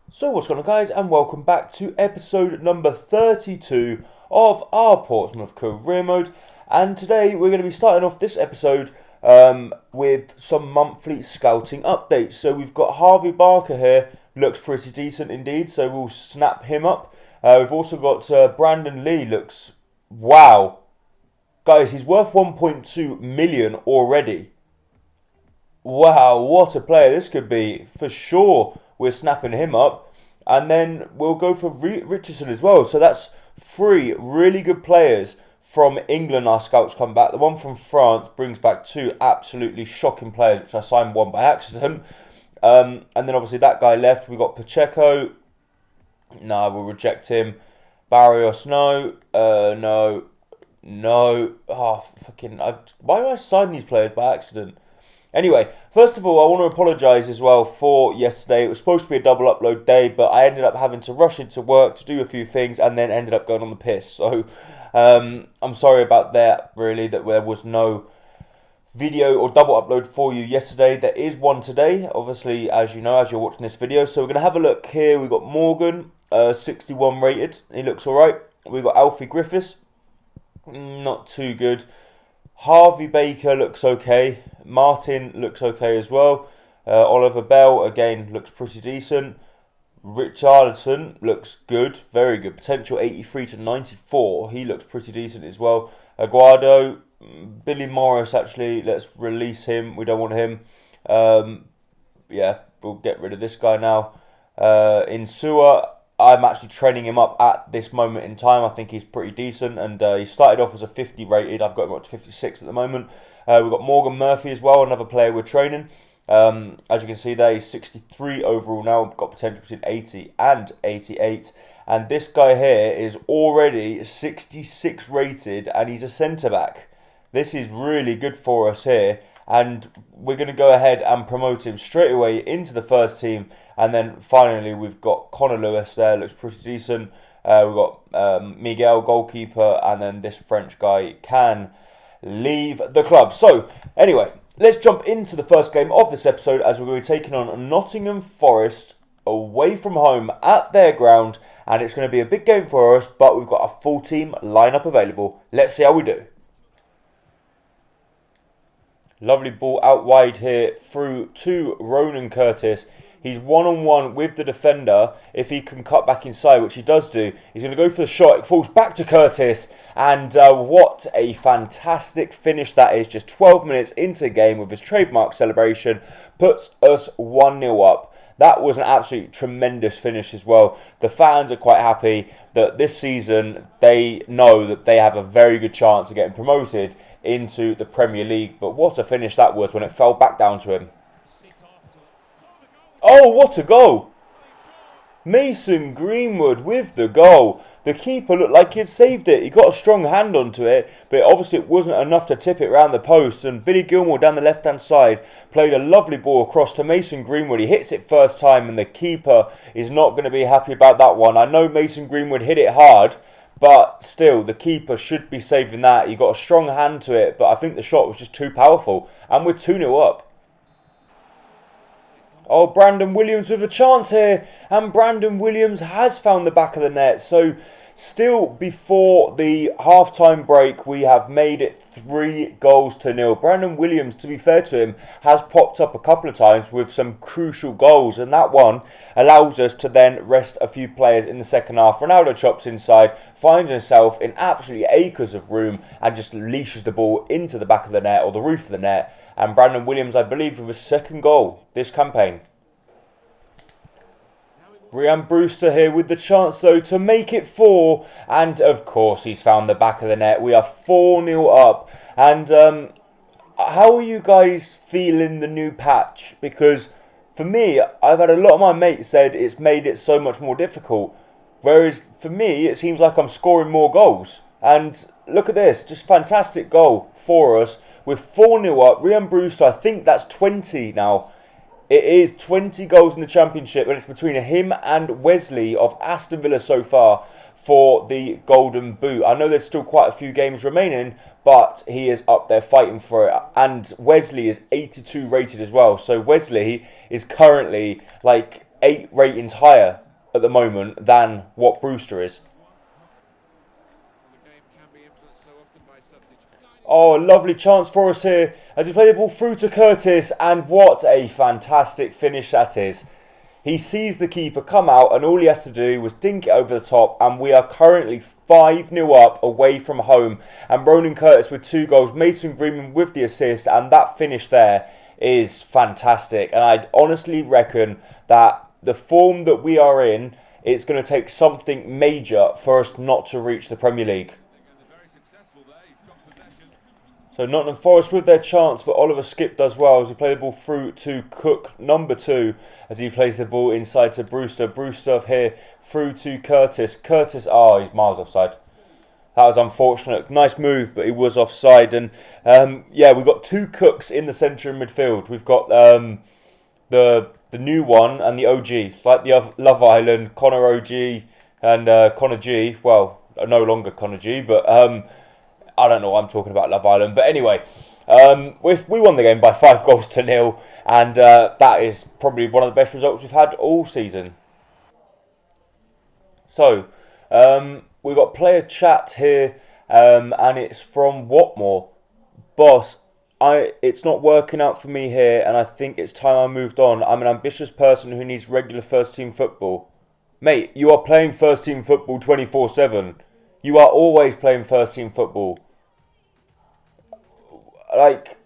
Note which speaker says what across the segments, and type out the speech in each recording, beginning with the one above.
Speaker 1: So what's going on, guys, and welcome back to episode number 32 of our Portsmouth career mode. And today we're going to be starting off this episode with some monthly scouting updates. So we've got Harvey Barker here, looks pretty decent indeed, so we'll snap him up. We've also got Brandon Lee, looks, wow. Guys, he's worth 1.2 million already. Wow, what a player this could be. For sure, we're snapping him up. And then we'll go for Richardson as well. So that's three really good players from England our scouts come back. The one from France brings back two absolutely shocking players, which I signed one by accident. And then obviously that guy left. We got Pacheco. No, we'll reject him. Barrios, no. No. Oh, fucking... why do I sign these players by accident? Anyway, first of all, I want to apologise as well for yesterday. It was supposed to be a double upload day, but I ended up having to rush into work to do a few things and then ended up going on the piss. So, I'm sorry about that, really, that there was no video or double upload for you yesterday. There is one today, obviously, as you know, as you're watching this video. So we're going to have a look here. We've got Morgan, 61 rated. He looks alright. We've got Alfie Griffiths, not too good. Harvey Baker looks okay. Martin looks okay as well. Oliver Bell, again, looks pretty decent. Richarlison looks good, very good. Potential 83 to 94. He looks pretty decent as well. Aguado, Billy Morris, actually, let's release him. We don't want him. Yeah, we'll get rid of this guy now. Insua, I'm actually training him up at this moment in time. I think he's pretty decent, and he started off as a 50 rated. I've got him up to 56 at the moment. We've got Morgan Murphy as well, another player we're training. As you can see there, he's 63 overall now. We've got potential between 80 and 88. And this guy here is already 66 rated, and he's a centre-back. This is really good for us here. And we're going to go ahead and promote him straight away into the first team. And then finally, we've got Connor Lewis there, looks pretty decent. We've got Miguel, goalkeeper, and then this French guy can leave the club. So, anyway, let's jump into the first game of this episode as we're going to be taking on Nottingham Forest away from home at their ground. And it's going to be a big game for us, but we've got a full team lineup available. Let's see how we do. Lovely ball out wide here through to Ronan Curtis. He's one-on-one with the defender. If he can cut back inside, which he does do, he's going to go for the shot. It falls back to Curtis. And what a fantastic finish that is. Just 12 minutes into the game with his trademark celebration. Puts us 1-0 up. That was an absolutely tremendous finish as well. The fans are quite happy that this season they know that they have a very good chance of getting promoted into the Premier League. But what a finish that was when it fell back down to him. Oh, what a goal! Mason Greenwood with the goal. The keeper looked like he'd saved it. He got a strong hand onto it, but obviously it wasn't enough to tip it round the post. And Billy Gilmore down the left-hand side played a lovely ball across to Mason Greenwood. He hits it first time, and the keeper is not going to be happy about that one. I know Mason Greenwood hit it hard, but still, the keeper should be saving that. He got a strong hand to it, but I think the shot was just too powerful. And we're 2-0 up. Oh, Brandon Williams with a chance here. And Brandon Williams has found the back of the net. So, still before the half-time break, we have made it 3-0. Brandon Williams, to be fair to him, has popped up a couple of times with some crucial goals. And that one allows us to then rest a few players in the second half. Ronaldo chops inside, finds himself in absolutely acres of room and just leashes the ball into the back of the net or the roof of the net. And Brandon Williams, I believe, with his second goal this campaign. Ryan Brewster here with the chance, though, to make it 4. And, of course, he's found the back of the net. We are 4-0 up. And how are you guys feeling the new patch? Because, for me, I've had a lot of my mates said it's made it so much more difficult. Whereas, for me, it seems like I'm scoring more goals. And look at this. Just fantastic goal for us. We're 4-0 up. Ryan Brewster, I think that's 20 now. It is 20 goals in the Championship, and it's between him and Wesley of Aston Villa so far for the Golden Boot. I know there's still quite a few games remaining, but he is up there fighting for it. And Wesley is 82 rated as well. So Wesley is currently like 8 ratings higher at the moment than what Brewster is. Oh, lovely chance for us here as he played the ball through to Curtis, and what a fantastic finish that is. He sees the keeper come out and all he has to do was dink it over the top, and we are currently 5-0 up away from home. And Ronan Curtis with 2 goals, Mason Greenman with the assist, and that finish there is fantastic. And I honestly reckon that the form that we are in, it's going to take something major for us not to reach the Premier League. So Nottingham Forest with their chance, but Oliver Skip does well as he plays the ball through to Cook, number 2, as he plays the ball inside to Brewster. Brewster here through to Curtis. Curtis, he's miles offside. That was unfortunate. Nice move, but he was offside. And we've got 2 Cooks in the centre of midfield. We've got the new one and the OG, like the Love Island, Connor OG and Connor G. Well, no longer Connor G, but I don't know what I'm talking about, Love Island. But anyway, we won the game by 5-0, and that is probably one of the best results we've had all season. So, we've got player chat here, and it's from Watmore. Boss, it's not working out for me here, and I think it's time I moved on. I'm an ambitious person who needs regular first-team football. Mate, you are playing first-team football 24/7. You are always playing first-team football. Like,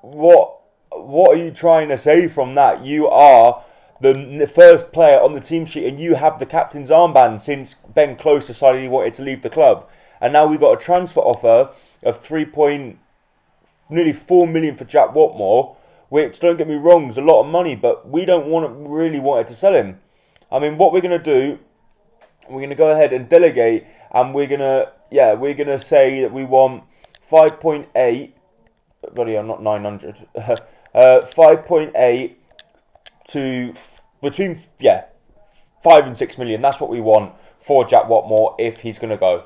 Speaker 1: what are you trying to say from that? You are the first player on the team sheet, and you have the captain's armband since Ben Close decided he wanted to leave the club. And now we've got a transfer offer of nearly 4 million for Jack Watmore, which, don't get me wrong, is a lot of money, but we don't really wanted to sell him. I mean, what we're going to do, we're going to go ahead and delegate, and we're going to say that we want 5.8. Bloody hell, not 900. 5.8 to between 5 and 6 million. That's what we want for Jack Watmore if he's going to go.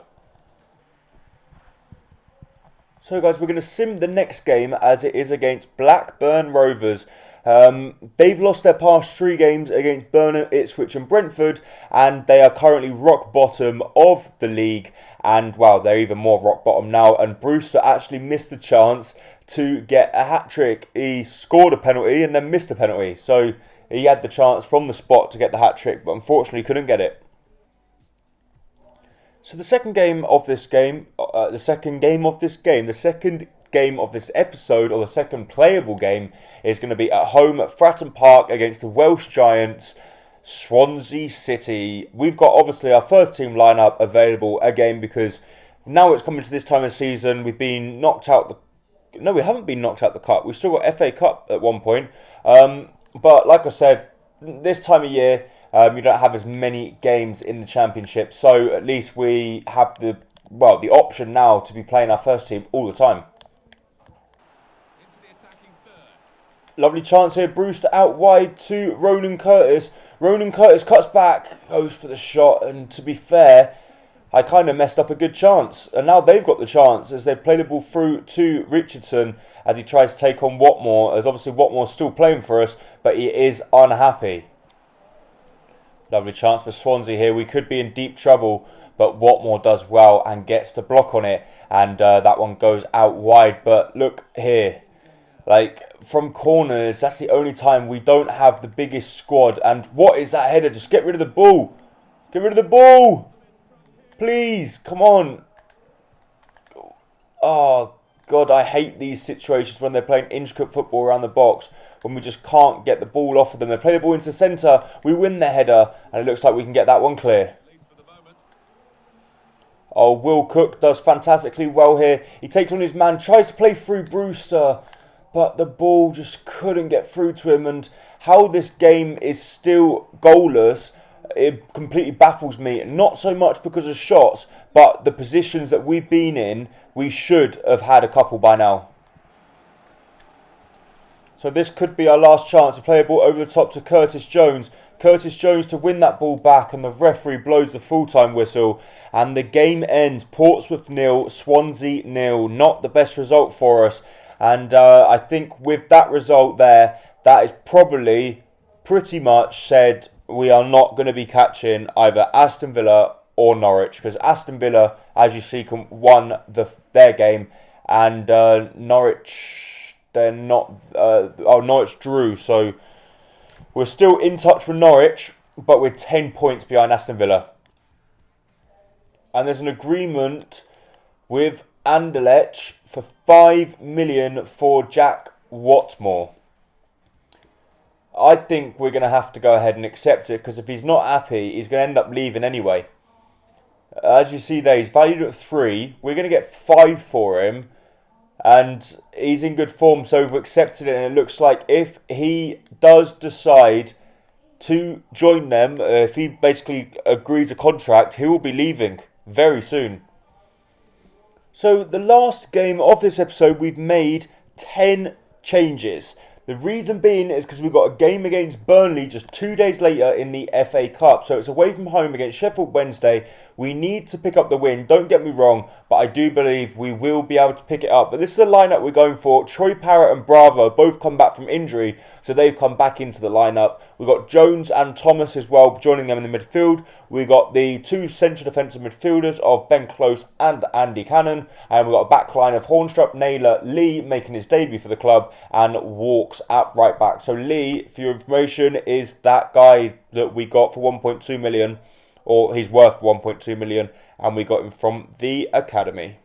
Speaker 1: So guys, we're going to sim the next game as it is against Blackburn Rovers. They've lost their past 3 games against Burnham, Ipswich and Brentford, and they are currently rock bottom of the league. And well, they're even more rock bottom now, and Brewster actually missed the chance to get a hat-trick. He scored a penalty and then missed a penalty, so he had the chance from the spot to get the hat-trick, but unfortunately couldn't get it. So the second game of this episode, or the second playable game, is going to be at home at Fratton Park against the Welsh Giants, Swansea City. We've got obviously our first team lineup available again because now it's coming to this time of season. We've been knocked out No, we haven't been knocked out the cup. We've still got FA Cup at one point. But like I said, this time of year, you don't have as many games in the Championship. So at least we have the option now to be playing our first team all the time. Lovely chance here. Brewster out wide to Ronan Curtis. Ronan Curtis cuts back, goes for the shot. And to be fair, I kind of messed up a good chance. And now they've got the chance as they play the ball through to Richardson as he tries to take on Watmore. As obviously Watmore's still playing for us, but he is unhappy. Lovely chance for Swansea here. We could be in deep trouble, but Watmore does well and gets the block on it. And that one goes out wide. But look here. Like, from corners, that's the only time we don't have the biggest squad. And what is that header? Just get rid of the ball. Get rid of the ball. Please, come on. Oh, God, I hate these situations when they're playing intricate football around the box, when we just can't get the ball off of them. They play the ball into the centre, we win the header, and it looks like we can get that one clear. Oh, Will Cook does fantastically well here. He takes on his man, tries to play through Brewster, but the ball just couldn't get through to him. And how this game is still goalless, it completely baffles me. Not so much because of shots, but the positions that we've been in, we should have had a couple by now. So this could be our last chance to play a ball over the top to Curtis Jones. Curtis Jones to win that ball back, and the referee blows the full-time whistle. And the game ends Portsmouth 0, Swansea 0. Not the best result for us. And I think with that result there, that is probably pretty much said we are not going to be catching either Aston Villa or Norwich, because Aston Villa, as you see, won their game, and Norwich, they're not. Norwich drew, so we're still in touch with Norwich, but we're 10 points behind Aston Villa. And there's an agreement with Anderlecht for 5 million for Jack Watmore. I think we're going to have to go ahead and accept it, because if he's not happy, he's going to end up leaving anyway. As you see there, he's valued at 3. We're going to get 5 for him. And he's in good form, so we've accepted it. And it looks like if he does decide to join them, if he basically agrees a contract, he will be leaving very soon. So the last game of this episode, we've made 10 changes. The reason being is because we've got a game against Burnley just 2 days later in the FA Cup. So it's away from home against Sheffield Wednesday. We need to pick up the win. Don't get me wrong, but I do believe we will be able to pick it up. But this is the lineup we're going for. Troy Parrott and Bravo both come back from injury, so they've come back into the lineup. We've got Jones and Thomas as well joining them in the midfield. We've got the 2 central defensive midfielders of Ben Close and Andy Cannon. And we've got a back line of Hornstrup, Naylor, Lee making his debut for the club, and Walks at right back. So Lee, for your information, is that guy that we got for 1.2 million, or he's worth 1.2 million, and we got him from the academy.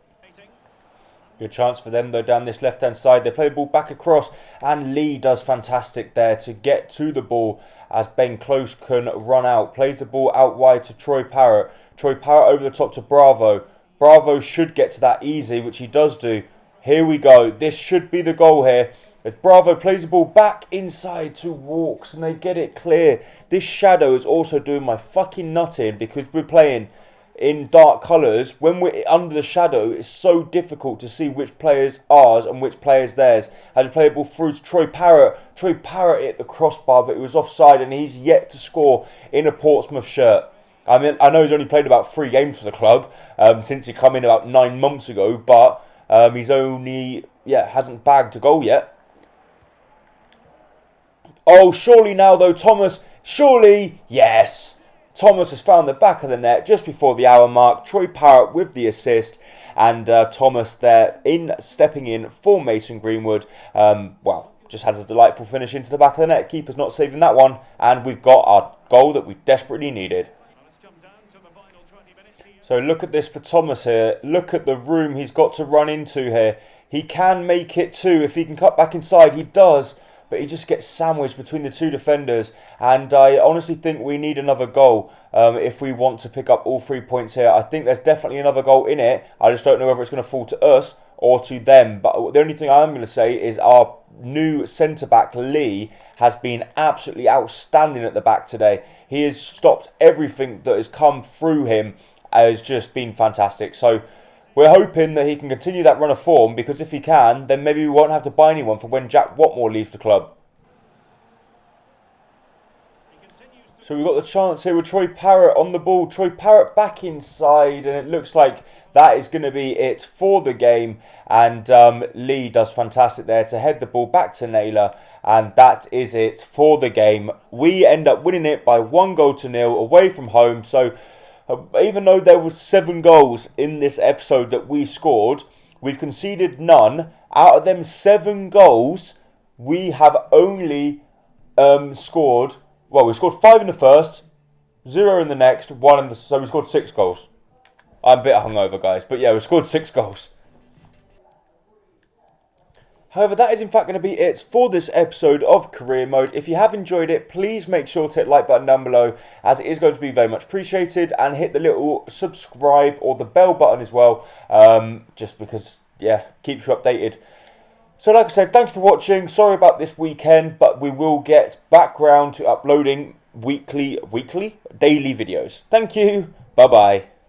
Speaker 1: Good chance for them though down this left hand side. They play the ball back across, and Lee does fantastic there to get to the ball as Ben Close can run out. Plays the ball out wide to Troy Parrott. Troy Parrott over the top to Bravo. Bravo should get to that easy, which he does do. Here we go. This should be the goal here. As Bravo plays the ball back inside to Walks, and they get it clear. This shadow is also doing my fucking nut in, because we're playing in dark colours. When we're under the shadow, it's so difficult to see which players ours and which players theirs. As we play the ball through to Troy Parrott. Troy Parrott hit the crossbar, but it was offside, and he's yet to score in a Portsmouth shirt. I mean, I know he's only played about 3 games for the club since he come in about 9 months ago, but he's only hasn't bagged a goal yet. Oh, surely now though, Thomas, surely, yes. Thomas has found the back of the net just before the hour mark. Troy Parrott with the assist, and Thomas there stepping in for Mason Greenwood. Just has a delightful finish into the back of the net. Keeper's not saving that one, and we've got our goal that we desperately needed. So look at this for Thomas here. Look at the room he's got to run into here. He can make it too. If he can cut back inside, he does. But he just gets sandwiched between the 2 defenders. And I honestly think we need another goal if we want to pick up all 3 points here. I think there's definitely another goal in it. I just don't know whether it's going to fall to us or to them. But the only thing I'm going to say is our new centre-back, Lee, has been absolutely outstanding at the back today. He has stopped everything that has come through him. Has just been fantastic. So we're hoping that he can continue that run of form, because if he can, then maybe we won't have to buy anyone for when Jack Watmore leaves the club. So we've got the chance here with Troy Parrott on the ball. Troy Parrott back inside, and it looks like that is going to be it for the game. And Lee does fantastic there to head the ball back to Naylor, and that is it for the game. We end up winning it by 1-0 away from home. So even though there were 7 goals in this episode that we scored, we've conceded none. Out of them 7 goals, we have only scored... Well, we scored 5 in the first, 0 in the next, 1 in the... So we scored 6 goals. I'm a bit hungover, guys. But yeah, we scored 6 goals. However, that is in fact going to be it for this episode of Career Mode. If you have enjoyed it, please make sure to hit the like button down below, as it is going to be very much appreciated. And hit the little subscribe or the bell button as well, just because, yeah, keeps you updated. So like I said, thanks for watching. Sorry about this weekend, but we will get back round to uploading daily videos. Thank you. Bye-bye.